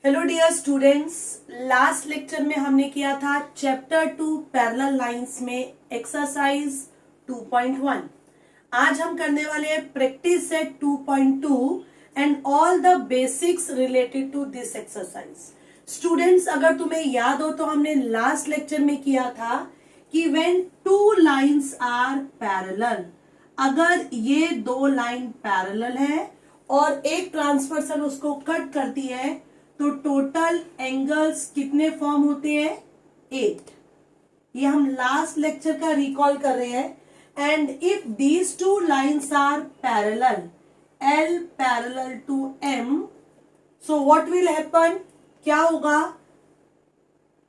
Hello dear students, last lecture में हमने किया था चैप्टर 2 पैरेलल लाइंस में एक्सरसाइज 2.1। आज हम करने वाले हैं practice set 2.2 and all the basics related to this exercise. Students, अगर तुम्हें याद हो तो हमने लास्ट लेक्चर में किया था कि when two lines are parallel, अगर ये दो लाइन पैरेलल है और एक ट्रांसवर्सल उसको कट करती है तो टोटल एंगल्स कितने फॉर्म होते हैं? 8। ये हम लास्ट लेक्चर का रिकॉल कर रहे हैं। And if these two lines are parallel, L parallel to M, so what will happen? क्या होगा?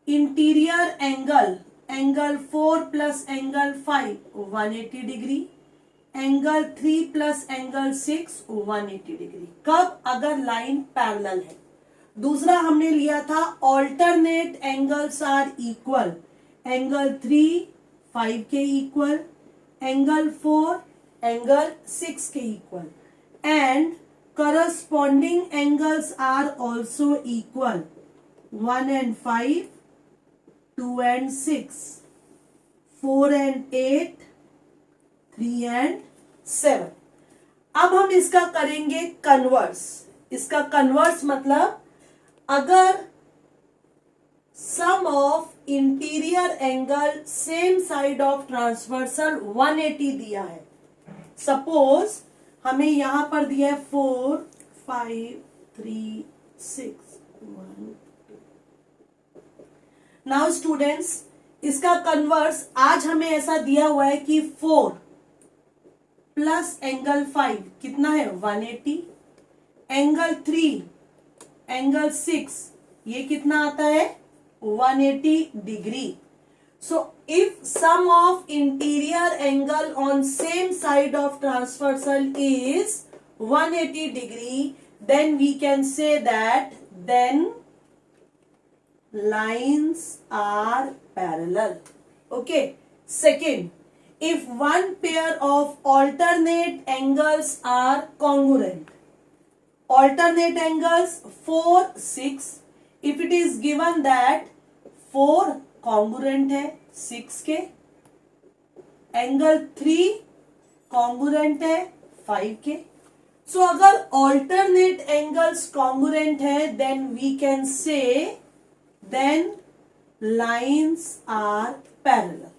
Interior angle 4 plus angle 5 180 degree, angle 3 plus angle 6 180 degree. कब? अगर लाइन पैरेलल है। दूसरा हमने लिया था alternate angles are equal, angle 3 5 के इक्वल, एंगल 4 एंगल 6 के इक्वल, and corresponding angles are also equal, 1 and 5, 2 and 6, 4 and 8, 3 and 7। अब हम इसका करेंगे कन्वर्स। इसका कन्वर्स मतलब अगर sum of interior angle same side of transversal 180 दिया है, सपोज हमें यहां पर दिया है 4 5 3 6 1 2। नाउ स्टूडेंट्स, इसका कन्वर्स आज हमें ऐसा दिया हुआ है कि 4 प्लस एंगल 5 कितना है? 180, एंगल 3 एंगल 6 ये कितना आता है? 180 degree. So if sum of interior angle on same side of transversal is 180 degree, then we can say that then lines are parallel. Okay. Second, if one pair of alternate angles are congruent, alternate angles 4 6, if it is given that 4 congruent है 6 के, angle 3 congruent है 5 के, सो अगर alternate angles congruent है then we can say then lines are parallel।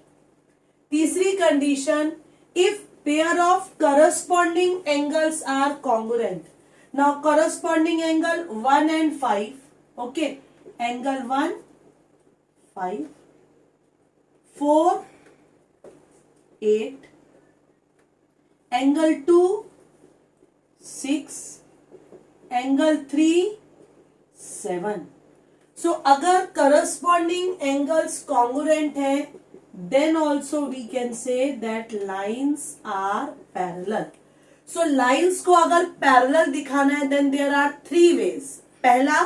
तीसरी condition, if pair of corresponding angles are congruent. Now corresponding angle 1 and 5, okay, angle 1 5, 4 8, angle 2 6, angle 3 7। So अगर corresponding angles congruent है then also we can say that lines are parallel। so lines को अगर parallel दिखाना है then there are 3 ways। पहला,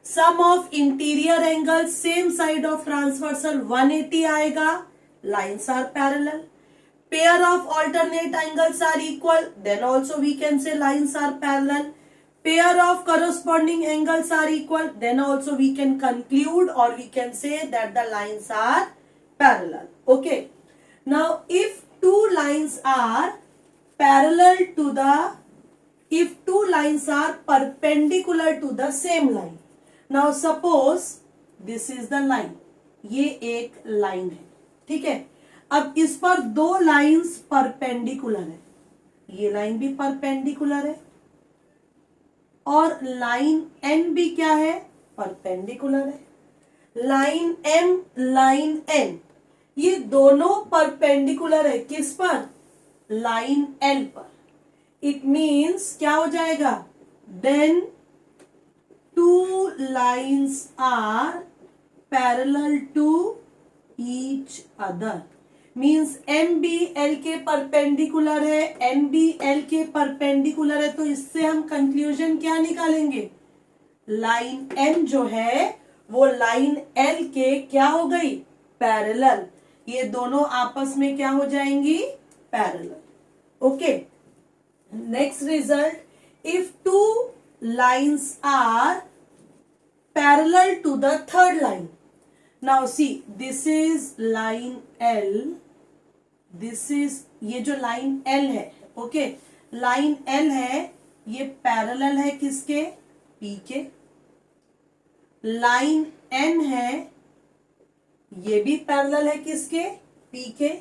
sum of interior angle same side of transversal 180 आएगा, lines are parallel। pair of alternate angles are equal, then also we can say lines are parallel। pair of corresponding angles are equal, then also we can conclude or we can say that the lines are parallel। okay, now if two lines are parallel to the, if two lines are perpendicular to the same line, now suppose this is the line, ये एक line है, ठीक है। अब इस पर दो lines perpendicular है, ये लाइन भी परपेंडिकुलर है और लाइन N भी क्या है? परपेंडिकुलर है। लाइन M, लाइन N, ये दोनों परपेंडिकुलर है किस पर? लाइन L पर। इट मीन्स क्या हो जाएगा? Then two lines are parallel to each other, means M भी L के परपेंडिकुलर है, N भी L के परपेंडिकुलर है। तो इससे हम कंक्लूजन क्या निकालेंगे? लाइन N जो है वो लाइन L के क्या हो गई? पैरेलल। ये दोनों आपस में क्या हो जाएंगी? Parallel. Okay. Next result, if two lines are parallel to the third line. Now see, this is line L, this is, ये जो लाइन L है, ओके, लाइन L है, ये पैरेलल है किसके, P के. लाइन N है, ये भी पैरेलल है किसके, P के.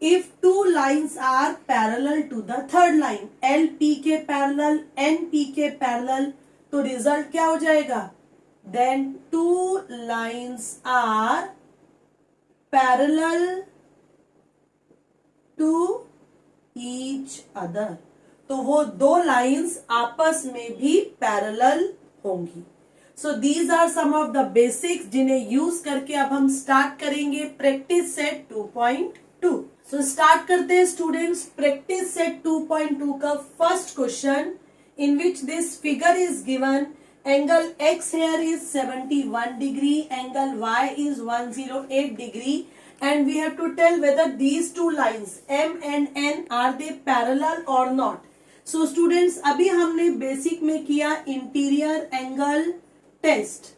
If two lines are parallel to the third line, L P के पैरेलल, N P के पैरेलल, तो रिजल्ट क्या हो जाएगा, then two lines are parallel to each other. तो वो दो लाइंस आपस में भी पैरेलल होंगी. So these are some of the basics जिन्हें यूज करके अब हम स्टार्ट करेंगे प्रैक्टिस सेट 2.2. सो स्टार्ट करते हैं स्टूडेंट्स प्रैक्टिस सेट 2.2 का first question, in which this figure is given. Angle X here is 71 degree, angle Y is 108 degree, and we have to tell whether these two lines M and N are they parallel or not. So students, अभी हमने basic में किया interior angle test.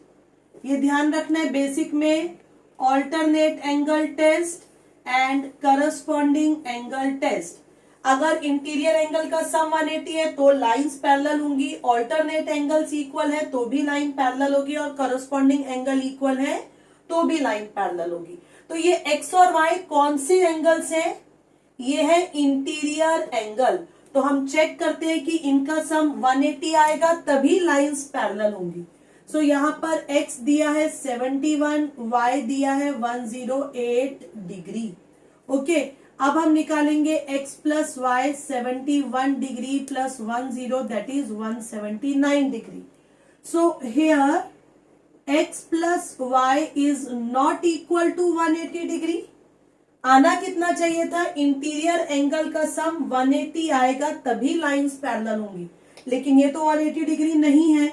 ये ध्यान रखना है, basic में alternate angle test and corresponding angle test. अगर इंटीरियर एंगल का सम 180 है तो लाइंस पैरेलल होंगी, ऑल्टरनेट एंगल्स इक्वल है तो भी लाइन पैरेलल होगी, और करस्पॉन्डिंग एंगल इक्वल है तो भी लाइन पैरेलल होगी. तो ये एक्स और वाई कौन से एंगल्स हैं, ये है इंटीरियर एंगल. तो हम चेक करते हैं कि इनका सम 180 आएगा तभी लाइंस पैरेलल होंगी. सो यहाँ पर x दिया है 71, y दिया है 108 डिग्री. ओके, अब हम निकालेंगे x plus y 71 degree plus 10 that is 179 degree. So here x plus y is not equal to 180 degree. आना कितना चाहिए था, इंटीरियर एंगल का सम 180 आएगा तभी लाइंस पैरेलल होंगी, लेकिन ये तो 180 डिग्री नहीं है.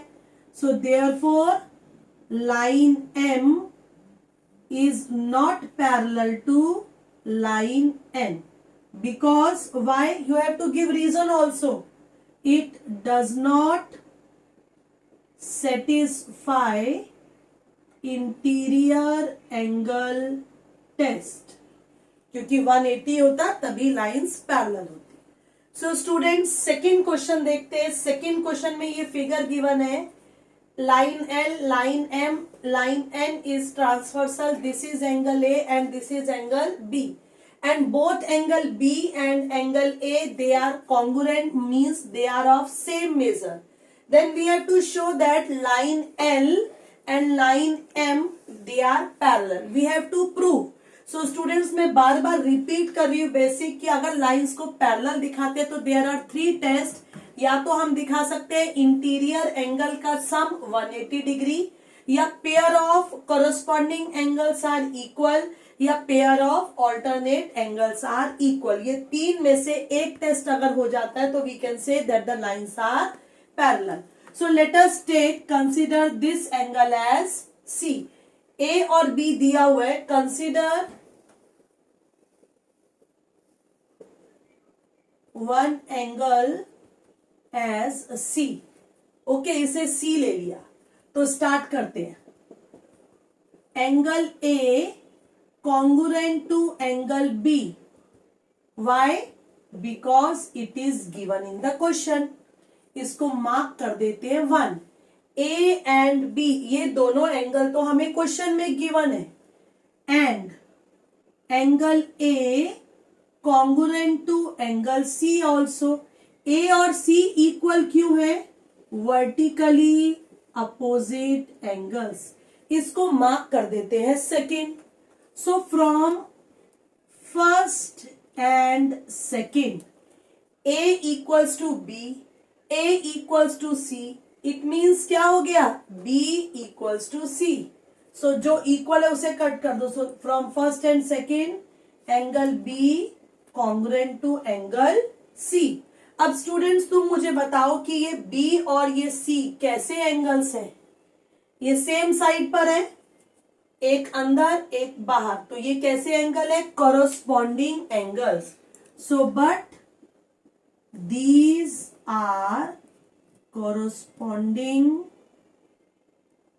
So therefore line M is not parallel to line N. Because why? You have to give reason also. It does not satisfy interior angle test. क्योंकि 180 होता तभी लाइंस पैरेलल होती. सो स्टूडेंट्स सेकेंड क्वेश्चन देखते हैं. Second question में ये figure given है, line L, line M, line N is transversal. This is angle A and this is angle B. And both angle B and angle A, they are congruent, means they are of same measure. Then we have to show that line L and line M, they are parallel. We have to prove. So students, मैं बार बार repeat कर रही हूँ basic कि अगर lines को parallel दिखाते हैं तो देयर आर 3 टेस्ट. या तो हम दिखा सकते हैं इंटीरियर एंगल का सम 180 डिग्री, या pair of corresponding angles are equal, या pair of alternate angles are equal. ये 3 में से एक टेस्ट अगर हो जाता है तो we can say that the lines are parallel. So let us take consider this angle as C. A और B दिया हुआ है, consider one angle as C. Okay, इसे C ले लिया. तो स्टार्ट करते हैं. Angle A congruent to angle B. Why? Because it is given in the question. इसको मार्क कर देते हैं 1. A एंड B, ये दोनों एंगल तो हमें क्वेश्चन में गिवन है. And angle A congruent to angle C also. A और C इक्वल क्यों है? Vertically opposite angles. इसको मार्क कर देते हैं second. So from first and second, A equals to B, A equals to C. It means क्या हो गया? B equals to C. So जो इक्वल है उसे कट कर दो. So from first and second, angle B congruent to angle C. अब students तुम मुझे बताओ कि ये B और ये C कैसे एंगल्स हैं? ये सेम साइड पर है, एक अंदर एक बाहर, तो ये कैसे एंगल है? Corresponding angles. So but these are corresponding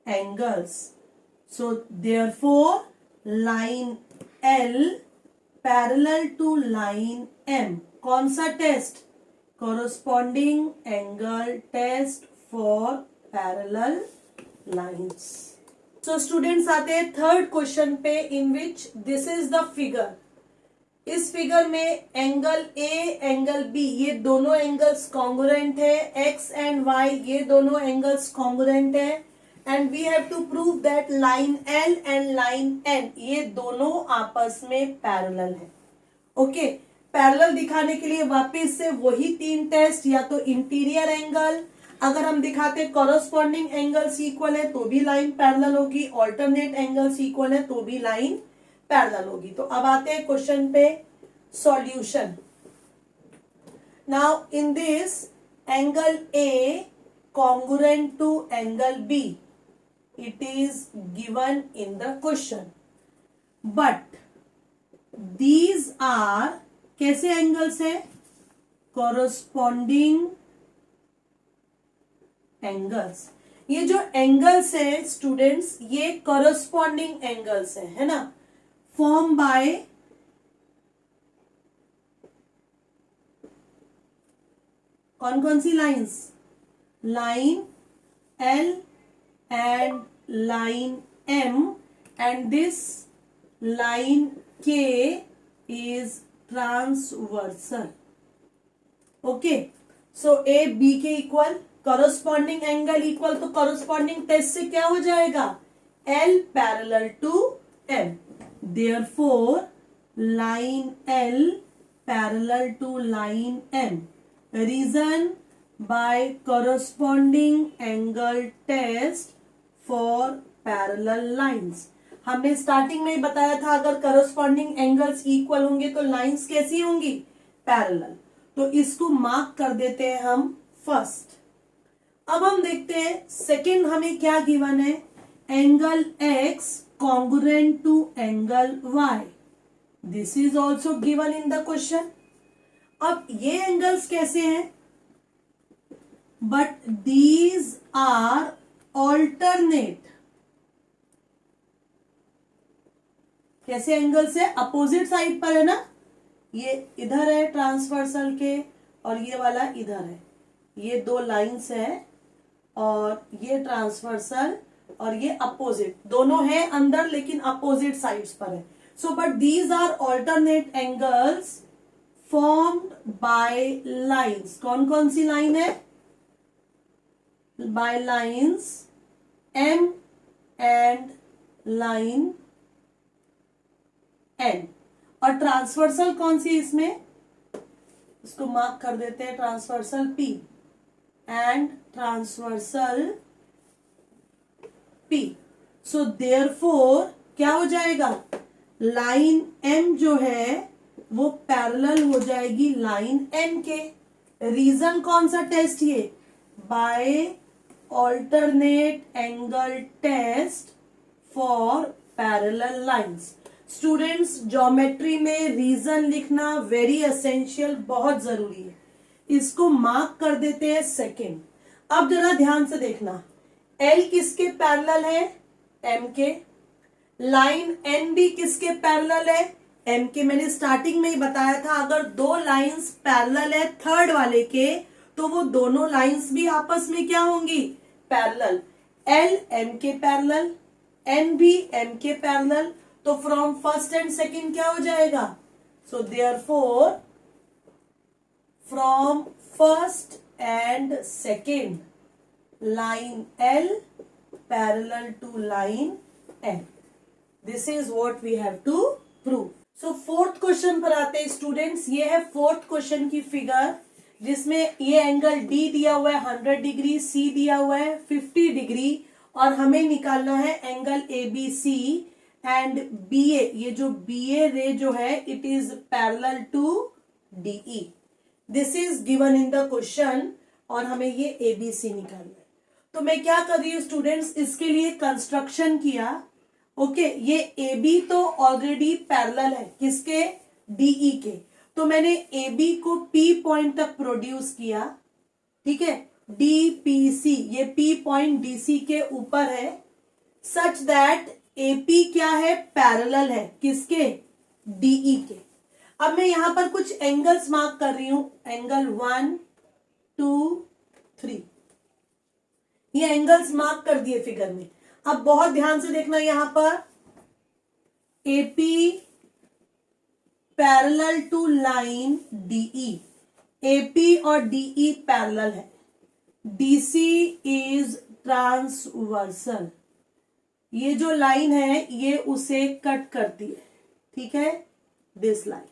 angles. So therefore line L parallel to line M. कौन सा test? corresponding angle test for parallel lines. So students आते हैं थर्ड क्वेश्चन पे, in which this is the figure. इस figure में angle A angle B ये दोनों angles congruent है, एक्स एंड वाई ये दोनों एंगल्स कॉन्ग्रुएंट है, and we have to prove that line L and line N ये दोनों आपस में पैरेलल है. ओके, पैरेलल दिखाने के लिए वापस से वही तीन टेस्ट, या तो इंटीरियर एंगल, अगर हम दिखाते कॉरस्पॉन्डिंग एंगल्स इक्वल है तो भी लाइन पैरेलल होगी, ऑल्टरनेट एंगल्स इक्वल है तो भी लाइन पैरेलल होगी. तो अब आते हैं क्वेश्चन पे, solution. Now in this angle A congruent to angle B, it is given in the question, but these are कैसे एंगल्स है? Corresponding angles. ये जो एंगल्स है स्टूडेंट्स ये कॉरस्पॉन्डिंग एंगल्स है ना, फॉर्म बाय कौन कौन सी lines? Line L and line M, and this line K is transversal. Okay, so A B के इक्वल, कॉरस्पॉन्डिंग एंगल इक्वल, तो कॉरस्पॉन्डिंग टेस्ट से क्या हो जाएगा? L parallel to M. Therefore, line L parallel to line M. Reason by corresponding angle test for parallel lines. हमने starting में ही बताया था अगर corresponding angles equal होंगे तो lines कैसी होंगी? Parallel. तो इसको मार्क कर देते हैं हम फर्स्ट. अब हम देखते हैं सेकेंड हमें क्या गिवन है? Angle X congruent to angle Y. This is also given in the question. अब ये एंगल्स कैसे हैं? But these are alternate. कैसे एंगल्स है? अपोजिट साइड पर है ना, ये इधर है ट्रांसवर्सल के और ये वाला इधर है. ये दो लाइंस है और ये ट्रांसवर्सल और ये अपोजिट, दोनों है अंदर लेकिन अपोजिट साइड्स पर है. So but these are alternate angles formed by lines. कौन कौन सी लाइन है? By lines M and line N. और ट्रांसवर्सल कौन सी इसमें? इसको मार्क कर देते हैं, transversal P and transversal P. So therefore क्या हो जाएगा? लाइन M जो है वो पैरेलल हो जाएगी लाइन N के. रीजन कौन सा टेस्ट? ये by alternate angle test for parallel lines. Students geometry में रीजन लिखना वेरी एसेंशियल, बहुत जरूरी है. इसको मार्क कर देते हैं सेकेंड. अब जरा ध्यान से देखना, L किसके पैरेलल है? M के. लाइन N भी किसके पैरेलल है? M के. मैंने स्टार्टिंग में ही बताया था अगर दो लाइंस पैरेलल है थर्ड वाले के तो वो दोनों लाइंस भी आपस में क्या होंगी? पैरेलल. L M के पैरेलल, N भी M के पैरेलल, तो फ्रॉम फर्स्ट एंड सेकेंड क्या हो जाएगा? So therefore from first and second line L parallel to line N. This is what we have to prove. So fourth question पर आते हैं स्टूडेंट्स. ये है फोर्थ क्वेश्चन की फिगर जिसमें ये एंगल D दिया हुआ है 100 डिग्री, C दिया हुआ है 50 डिग्री और हमें निकालना है एंगल ABC एंड BA. ये जो BA रे जो है it is parallel to DE. This is given in the question और हमें ये ABC निकालना है. तो मैं क्या कर रही हूँ स्टूडेंट्स, इसके लिए कंस्ट्रक्शन किया. ओके, ये ए बी तो ऑलरेडी पैरेलल है किसके? डीई के. तो मैंने ए बी को पी पॉइंट तक प्रोड्यूस किया. ठीक है, डी पी सी, ये पी पॉइंट डी सी के ऊपर है. सच दैट एपी क्या है, पैरेलल है किसके, डीई के। अब मैं यहां पर कुछ एंगल्स मार्क कर रही हूं, एंगल 1 2 3, ये एंगल्स मार्क कर दिए फिगर में। अब बहुत ध्यान से देखना, यहां पर AP parallel to line DE, AP और डीई पैरेलल है, डीसी इज ट्रांसवर्सल, ये जो लाइन है ये उसे कट करती है, ठीक है, this line.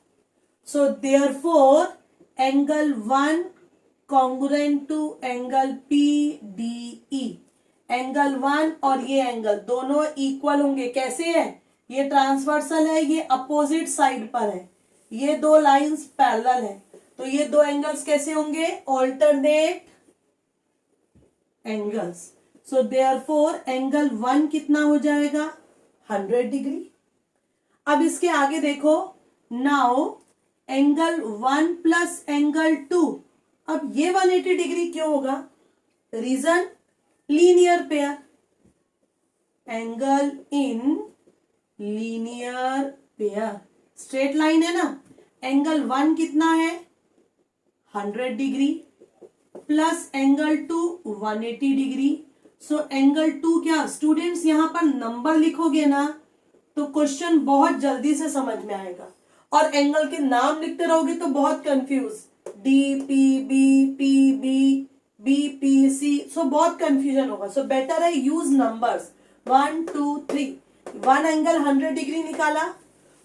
So therefore angle 1 congruent to angle PDE, angle 1 और ये एंगल दोनों इक्वल होंगे। कैसे है, ये ट्रांसवर्सल है, ये अपोजिट साइड पर है, ये दो लाइंस पैरेलल है, तो ये दो एंगल्स कैसे होंगे, ऑल्टरनेट एंगल्स। सो देयरफॉर एंगल 1 कितना हो जाएगा, 100 डिग्री। अब इसके आगे देखो, नाउ एंगल 1 प्लस एंगल 2, अब ये 180 डिग्री क्यों होगा, reason linear pair, angle in linear pair, straight line है ना। एंगल 1 कितना है, 100 degree, plus angle 2 180 degree. So angle 2 क्या, स्टूडेंट्स यहां पर नंबर लिखोगे ना तो क्वेश्चन बहुत जल्दी से समझ में आएगा, और एंगल के नाम लिखते रहोगे तो बहुत confuse, D P B P B B P C, so बहुत कंफ्यूजन होगा। सो बेटर है यूज नंबर्स, 1 2 3, 1 एंगल 100 डिग्री निकाला,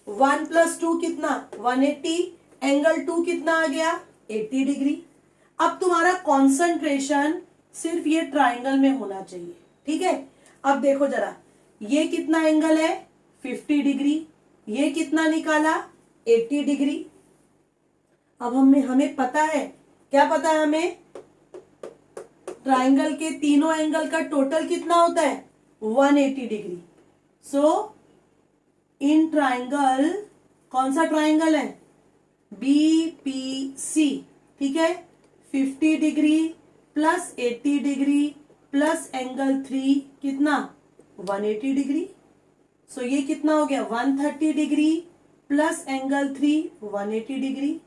1 प्लस 2 कितना 180, एंगल 2 कितना आ गया 80 डिग्री। अब तुम्हारा कॉन्सेंट्रेशन सिर्फ ये ट्राइंगल में होना चाहिए, ठीक है। अब देखो जरा, ये कितना एंगल है 50 डिग्री, ये कितना निकाला 80 डिग्री। अब हमें पता है, क्या पता है हमें, ट्राइंगल के तीनों एंगल का टोटल कितना होता है 180 डिग्री। सो इन ट्राइंगल, कौन सा ट्राइंगल है, बीपीसी, ठीक है, 50 degree plus 80 degree plus angle 3 कितना 180 डिग्री। सो ये कितना हो गया 130 degree plus angle 3 180 degree.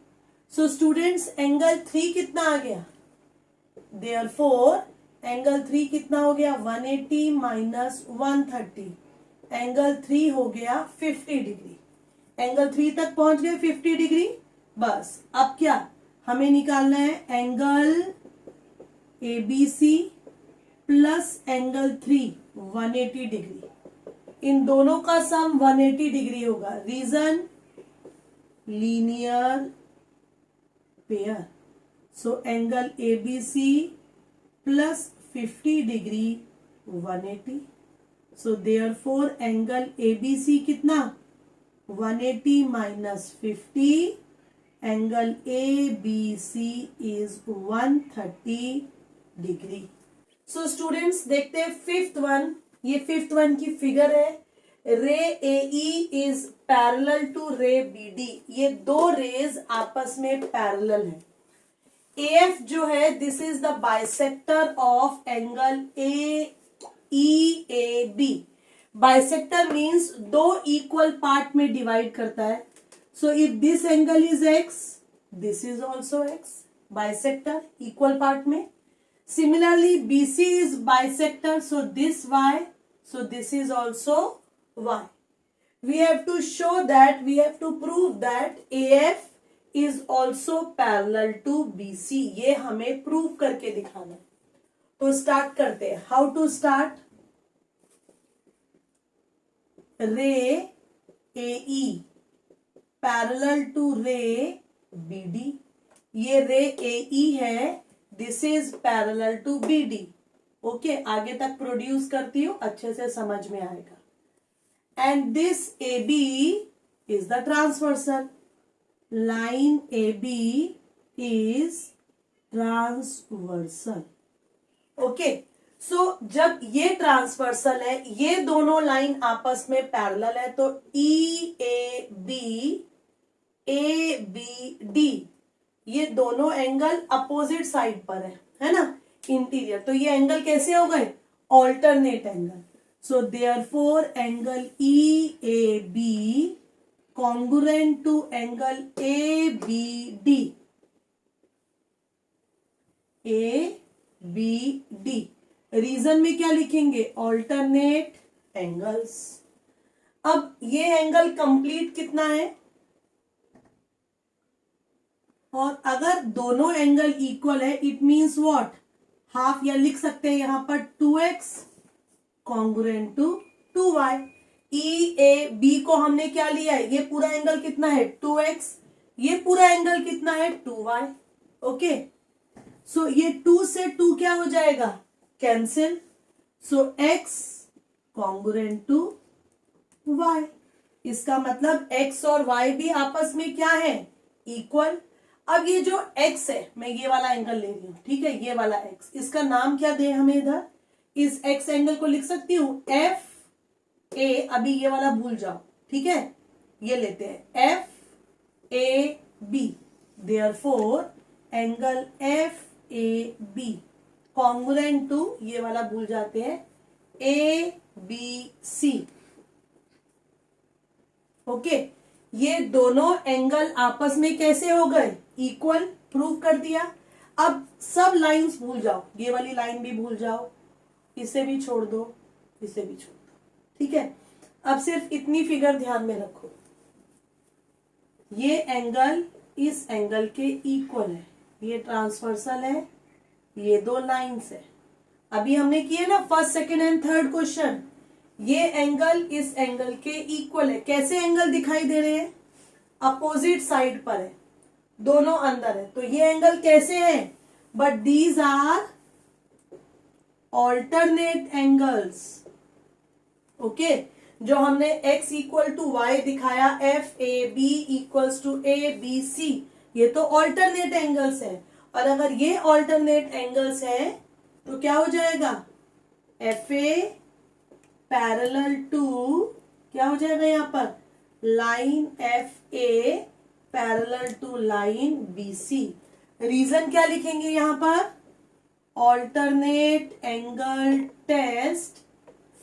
So students angle 3 कितना आ गया, देयरफॉर एंगल 3 कितना हो गया 180 माइनस 130, एंगल 3 हो गया 50 डिग्री। एंगल 3 तक पहुंच गए 50 डिग्री। बस अब क्या हमें निकालना है, angle ABC plus angle 3 180 degree, इन दोनों का सम 180 डिग्री होगा, reason linear pair. So angle ABC plus 50 degree 180, so therefore angle ABC कितना 180 minus 50, angle ABC is 130 degree. So students देखते हैं फिफ्थ वन, ये फिफ्थ वन की फिगर है, ray AE is parallel to ray BD, ये दो raise आपस में पैरेलल है। एएफ जो है this is the bisector of angle A E A B. Bisector means दो इक्वल पार्ट में डिवाइड करता है। So if this angle is x, this is also x, bisector equal part में। Similarly, BC is bisector, so this Y, so this is also Y. We have to show that, we have to prove that AF is also parallel to BC. ये हमें prove करके दिखाना है। तो start करते हैं। How to start? Ray AE parallel to ray BD. ये ray AE है, this is parallel to B D. Okay, आगे तक प्रोड्यूस करती हूं, अच्छे से समझ में आएगा। And this A B is the transversal, line A B is transversal. Okay, so जब ये ट्रांसवर्सल है, ये दोनों लाइन आपस में पैरेलल है, तो ई ए बी डी, ये दोनों एंगल अपोजिट साइड पर है ना, इंटीरियर। तो ये एंगल कैसे हो गए, alternate angle. So therefore angle EAB congruent to angle ABD. ABD. Reason में क्या लिखेंगे? Alternate angles. अब ये एंगल कंप्लीट कितना है? और अगर दोनों एंगल इक्वल है इट मींस व्हाट? हाफ, या लिख सकते हैं यहां पर 2x congruent to 2y. EAB को हमने क्या लिया है? ये पूरा एंगल कितना है? 2x. ये पूरा एंगल कितना है? 2y. ओके, सो ये 2 से 2 क्या हो जाएगा? Cancel. So x congruent to y. इसका मतलब x और y भी आपस में क्या है? इक्वल. अब ये जो x है, मैं ये वाला एंगल ले रही हूं, ठीक है, ये वाला x, इसका नाम क्या दे हमें इधर? इस x एंगल को लिख सकती हूं एफ ए. अभी ये वाला भूल जाओ, ठीक है, ये लेते हैं F A B. Therefore angle F A B congruent to, ये वाला भूल जाते हैं, ए बी सी. ओके, ये दोनों एंगल आपस में कैसे हो गए? इक्वल. प्रूव कर दिया. अब सब लाइंस भूल जाओ, ये वाली लाइन भी भूल जाओ, इसे भी छोड़ दो, इसे भी छोड़ दो, ठीक है. अब सिर्फ इतनी फिगर ध्यान में रखो, ये एंगल इस एंगल के इक्वल है, ये ट्रांसवर्सल है, ये दो लाइंस है. अभी हमने किए ना first, second and third question. ये एंगल इस एंगल के इक्वल है. कैसे एंगल दिखाई दे रहे हैं? अपोजिट साइड पर है, दोनों अंदर है. तो ये एंगल कैसे है? But these are alternate angles. Okay, जो हमने x इक्वल टू वाई दिखाया, F A B equals to A B C, ये तो ऑल्टरनेट एंगल्स है. और अगर ये ऑल्टरनेट एंगल्स है तो क्या हो जाएगा? एफ ए पैरेलल टू, क्या हो जाएगा यहां पर? Line F A parallel to line B C. Reason क्या लिखेंगे यहां पर? Alternate angle test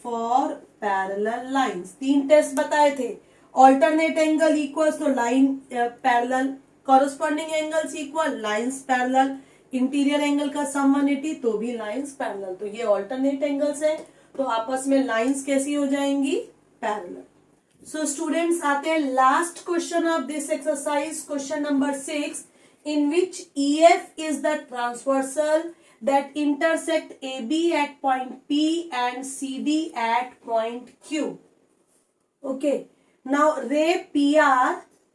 for parallel lines. 3 test बताए थे. ऑल्टरनेट एंगल इक्वल्स तो line parallel, corresponding angles equal, lines parallel, interior angle का सम 180 तो भी लाइंस पैरेलल. तो ये ऑल्टरनेट एंगल्स है, तो आपस में लाइंस कैसी हो जाएंगी? पैरेलल. सो स्टूडेंट्स, आते हैं last question of this exercise, question number 6, in which EF is the transversal that intersect AB at point P and CD at point Q. Okay, now ray PR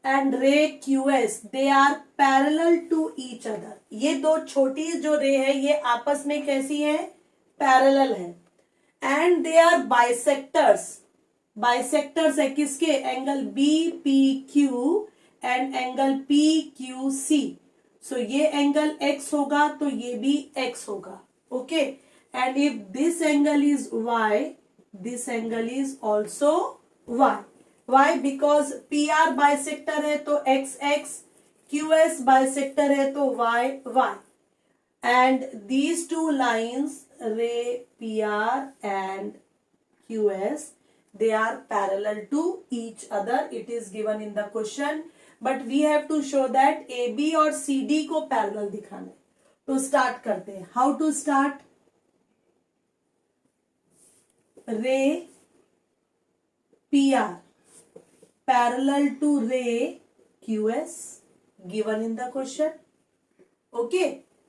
and ray QS, they are parallel to each other. ये दो छोटी जो रे है ये आपस में कैसी है? पैरेलल है. And they are bisectors. Bisectors है किसके? Angle BPQ and angle PQC. So ये एंगल x होगा तो ये भी x होगा. Okay, and if this angle is y, this angle is also y. Why? Because PR bisector है तो x x, QS बाइसेक्टर है तो y y. And these two lines, ray PR and QS, they are parallel to each other. It is given in the question. But we have to show that A B और C D को parallel दिखाना है. तो start करते हैं. How to start? Ray P R parallel to ray Q S given in the question. Okay,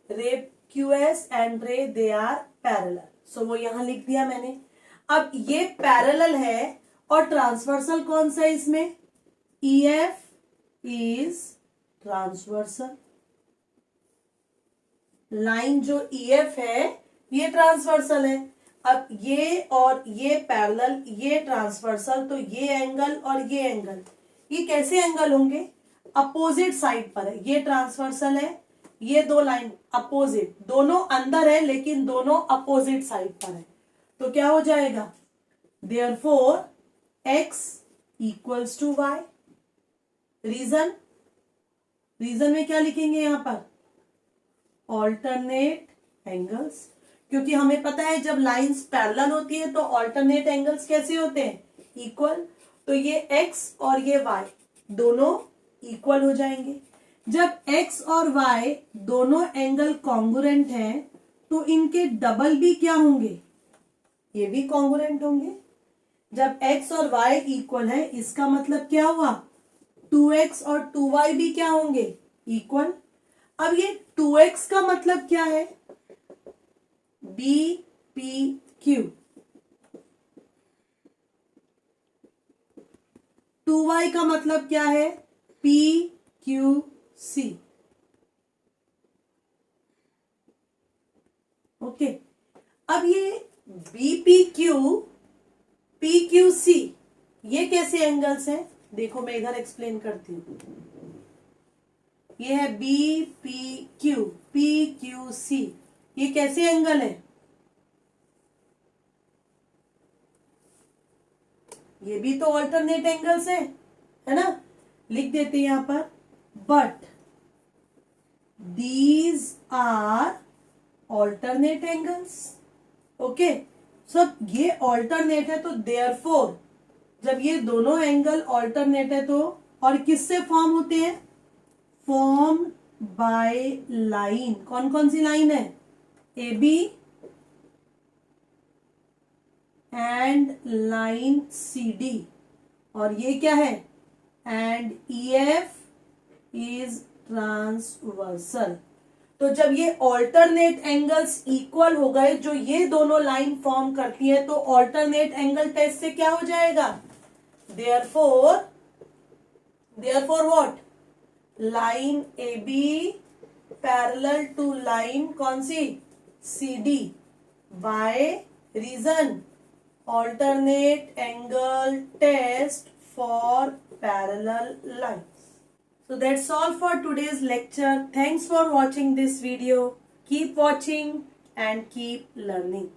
ray Q S and ray they are parallel. सो वो यहां लिख दिया मैंने. अब ये पैरेलल है और ट्रांसवर्सल कौन सा है इसमें? E F is transversal. Line जो EF है ये ट्रांसवर्सल है. अब ये और ये पैरेलल, ये ट्रांसवर्सल, तो ये एंगल और ये एंगल, ये कैसे एंगल होंगे? अपोजिट साइड पर है. ये ट्रांसवर्सल है, ये दो लाइन अपोजिट, दोनों अंदर है लेकिन दोनों अपोजिट साइड पर है. तो क्या हो जाएगा? Therefore x equals to y. Reason, reason में क्या लिखेंगे यहां पर? Alternate angles. क्योंकि हमें पता है जब लाइंस पैरेलल होती है तो ऑल्टरनेट एंगल्स कैसे होते हैं, इक्वल। तो ये x और ये y दोनों इक्वल हो जाएंगे। जब x और y दोनों एंगल कॉन्ग्रुएंट हैं तो इनके डबल भी क्या होंगे, ये भी कॉन्ग्रुएंट होंगे। जब x और y इक्वल है इसका मतलब क्या हुआ, 2x और 2y भी क्या होंगे, इक्वल। अब ये 2x का मतलब क्या है, BPQ, 2y का मतलब क्या है, PQC। ओके, अब ये BPQ PQC ये कैसे एंगल्स हैं, देखो मैं इधर एक्सप्लेन करती हूं। ये है BPQ PQC, ये कैसे एंगल है, ये भी तो ऑल्टरनेट एंगल्स है ना। लिख देते हैं यहां पर, but these are alternate angles. Okay, सब ये ऑल्टरनेट है तो देयरफॉर जब ये दोनों एंगल ऑल्टरनेट है तो, और किससे फॉर्म होते हैं, फॉर्म बाय लाइन। कौन कौन सी लाइन है, AB एंड लाइन CD, और ये क्या है, एंड EF इज ट्रांसवर्सल। तो जब ये ऑल्टरनेट एंगल्स इक्वल हो गए, जो ये दोनों लाइन फॉर्म करती है, तो ऑल्टरनेट एंगल टेस्ट से क्या हो जाएगा, therefore what, line AB parallel to line कौन सी, CD, by reason alternate angle test for parallel lines. So that's all for today's lecture. Thanks for watching this video. Keep watching and keep learning.